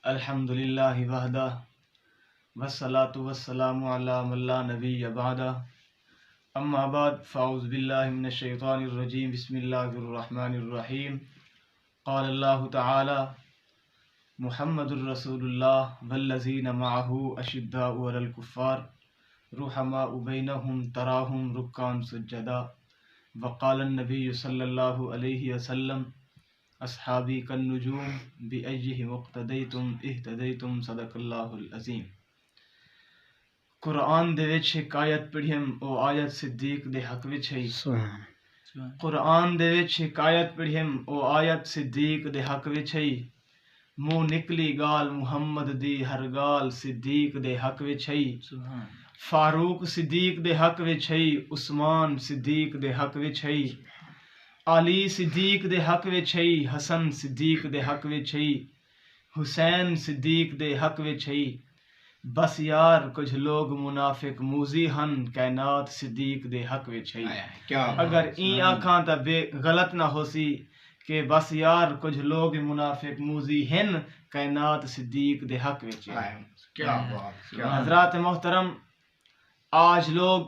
الحمد للہ وحدہ والصلاة والسلام علی من لا نبی بعدہ اما بعد فاعوذ باللہ من الشیطان الرجیم بسم اللہ الرحمن الرحیم قال اللہ تعالی محمد الرسول اللہ والذین معہ اشداء علی الکفار رحماء بینہم تراہم رکعا سجدا وقال النبی صلی اللہ علیہ وسلم اصحابی کالنجوم بأیہم اقتدیتم اہتدیتم صدق اللہ العظیم۔ قرآن دے وچ ایک آیت پڑھیم او آیت صدیق دے حق وچ ہے۔ قرآن دے وچ ایک آیت پڑھیم او آیت صدیق دے حق وچ ہے۔ منہ نکلی گال محمد دی ہر گال صدیق دے حق وچ ہے۔ فاروق صدیق دے حق وچ ہے، عثمان صدیق دے حق وچ ہے، علی صدیق دے حق وچ ہے، حسن صدیق دے حق وچ ہے، حسین صدیق دے حق وچ ہے۔ بس یار کچھ لوگ منافق موزی ہن کائنات صدیق دے حق وچ ہے۔ اگر این آکھاں تا غلط نہ ہو سی کہ بس یار کچھ لوگ منافق موزی ہن کائنات صدیق دے حق وچ ہے۔ حضرات محترم، آج لوگ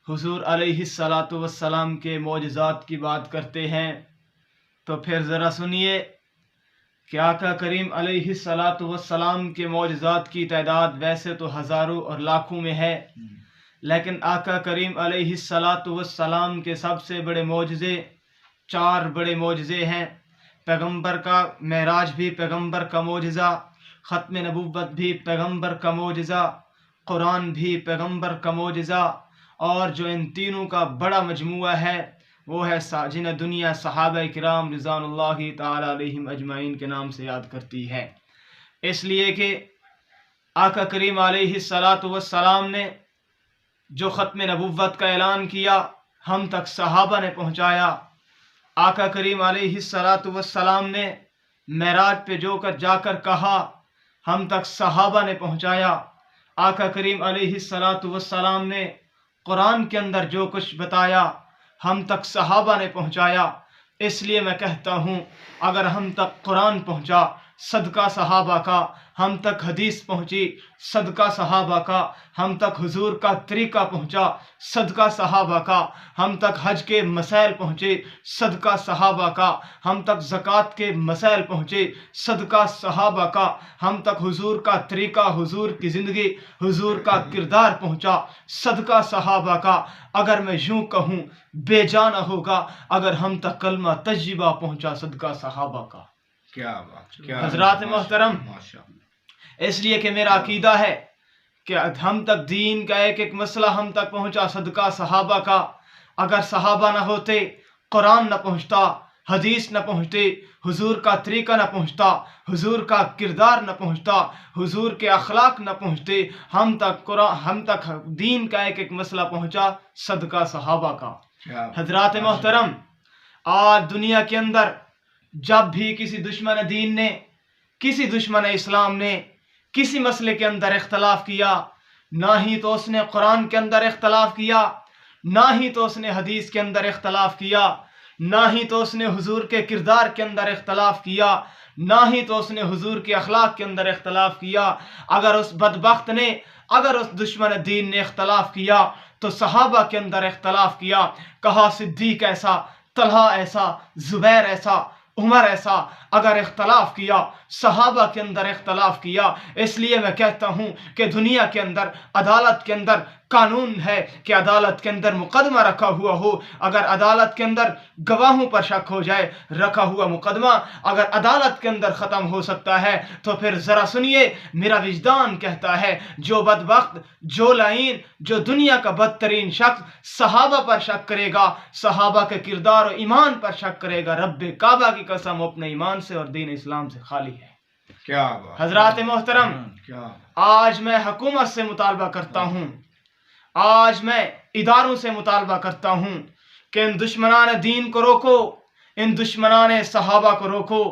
حضور علیہ السلام کے معجزات کی بات کرتے ہیں تو پھر ذرا سنیے کہ آقا کریم علیہ السلام کے معجزات کی تعداد ویسے تو ہزاروں اور لاکھوں میں ہے، لیکن آقا کریم علیہ السلام کے سب سے بڑے معجزے 4 بڑے معجزے ہیں۔ پیغمبر کا معراج بھی پیغمبر کا معجزہ، ختم نبوت بھی پیغمبر کا معجزہ، قرآن بھی پیغمبر کا معجزہ، اور جو ان تینوں کا بڑا مجموعہ ہے وہ ہے جنہیں دنیا صحابہ کرام رضوان اللہ تعالی علیہم اجمعین کے نام سے یاد کرتی ہے۔ اس لیے کہ آقا کریم علیہ السلام نے جو ختم نبوت کا اعلان کیا ہم تک صحابہ نے پہنچایا۔ آقا کریم علیہ السلام نے معراج پہ جا کر کہا ہم تک صحابہ نے پہنچایا۔ آقا کریم علیہ السلام نے قرآن کے اندر جو کچھ بتایا ہم تک صحابہ نے پہنچایا۔ اس لیے میں کہتا ہوں اگر ہم تک قرآن پہنچا صدقہ صحابہ کا، ہم تک حدیث پہنچی صدقہ صحابہ کا، ہم تک حضور کا طریقہ پہنچا صدقہ صحابہ کا، ہم تک حج کے مسائل پہنچے صدقہ صحابہ کا، ہم تک زکوٰۃ کے مسائل پہنچے صدقہ صحابہ کا، ہم تک حضور کا طریقہ، حضور کی زندگی، حضور کا کردار پہنچا صدقہ صحابہ کا۔ اگر میں یوں کہوں بے جانا ہوگا اگر ہم تک کلمہ تجربہ پہنچا صدقہ صحابہ کا۔ حضرات محترم، اس لیے کہ میرا عقیدہ ہے کہ ہم تک دین کا ایک مسئلہ ہم تک پہنچا صدقہ صحابہ کا۔ اگر صحابہ نہ ہوتے قرآن نہ پہنچتا، حدیث نہ پہنچتے، حضور کا طریقہ نہ پہنچتا، حضور کا کردار نہ پہنچتا، حضور کے اخلاق نہ پہنچتے، ہم تک دین کا ایک مسئلہ پہنچا صدقہ صحابہ کا۔ حضرات محترم، آج دنیا کے اندر جب بھی کسی دشمن دین نے، کسی دشمن اسلام نے کسی مسئلے کے اندر اختلاف کیا، نہ ہی تو اس نے قرآن کے اندر اختلاف کیا، نہ ہی تو اس نے حدیث کے اندر اختلاف کیا، نہ ہی تو اس نے حضور کے کردار کے اندر اختلاف کیا، نہ ہی تو اس نے حضور کے اخلاق کے اندر اختلاف کیا۔ اگر اس بدبخت نے، اگر اس دشمن دین نے اختلاف کیا تو صحابہ کے اندر اختلاف کیا، کہا صدیق ایسا، طلحہ ایسا، زبیر ایسا، عمر ایسا، اگر اختلاف کیا صحابہ کے اندر اختلاف کیا۔ اس لیے میں کہتا ہوں کہ دنیا کے اندر عدالت کے اندر قانون ہے کہ عدالت کے اندر مقدمہ رکھا ہوا ہو، اگر عدالت کے اندر گواہوں پر شک ہو جائے رکھا ہوا مقدمہ اگر عدالت کے اندر ختم ہو سکتا ہے تو پھر ذرا سنیے، میرا وجدان کہتا ہے جو بدبخت، جو لعین، جو دنیا کا بدترین شخص صحابہ پر شک کرے گا، صحابہ کے کردار و ایمان پر شک کرے گا، رب کعبہ کی قسم اپنے ایمان سے اور دین اسلام سے خالی ہے۔ حضرات محترم، آج میں حکومت سے مطالبہ کرتا ہوں، آج میں اداروں سے مطالبہ کرتا ہوں کہ ان دشمنان دین کو روکو، ان دشمنان صحابہ کو روکو،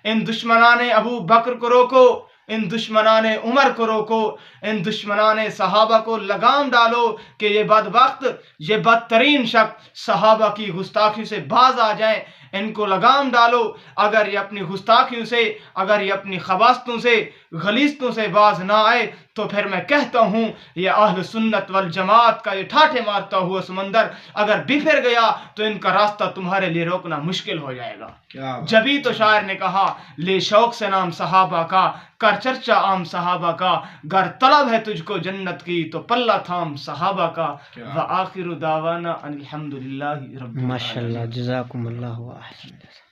ان دشمنان ابو بکر کو روکو، ان دشمنان عمر کو روکو، ان دشمنان صحابہ کو لگام ڈالو کہ یہ بدبخت، یہ بدترین شخص صحابہ کی گستاخی سے باز آ جائیں۔ ان کو لگام ڈالو. اگر یہ اپنی گستاخیوں سے، اگر یہ اپنی خباستوں سے، غلیظتوں سے باز نہ آئے تو پھر میں کہتا ہوں یہ اہل سنت والجماعت کا یہ ٹھاٹھے مارتا ہوا سمندر اگر بکھر گیا تو ان کا راستہ تمہارے لیے روکنا مشکل ہو جائے گا. جبھی تو شاعر نے کہا لے شوق سے نام صحابہ کا، کر چرچا عام صحابہ کا، گر طلب ہے تجھ کو جنت کی تو پلہ تھام صحابہ کا. وآخر دعوانا ان الحمدللہ رب العالمین. ماشاءاللہ، جزاکم اللہ خیر.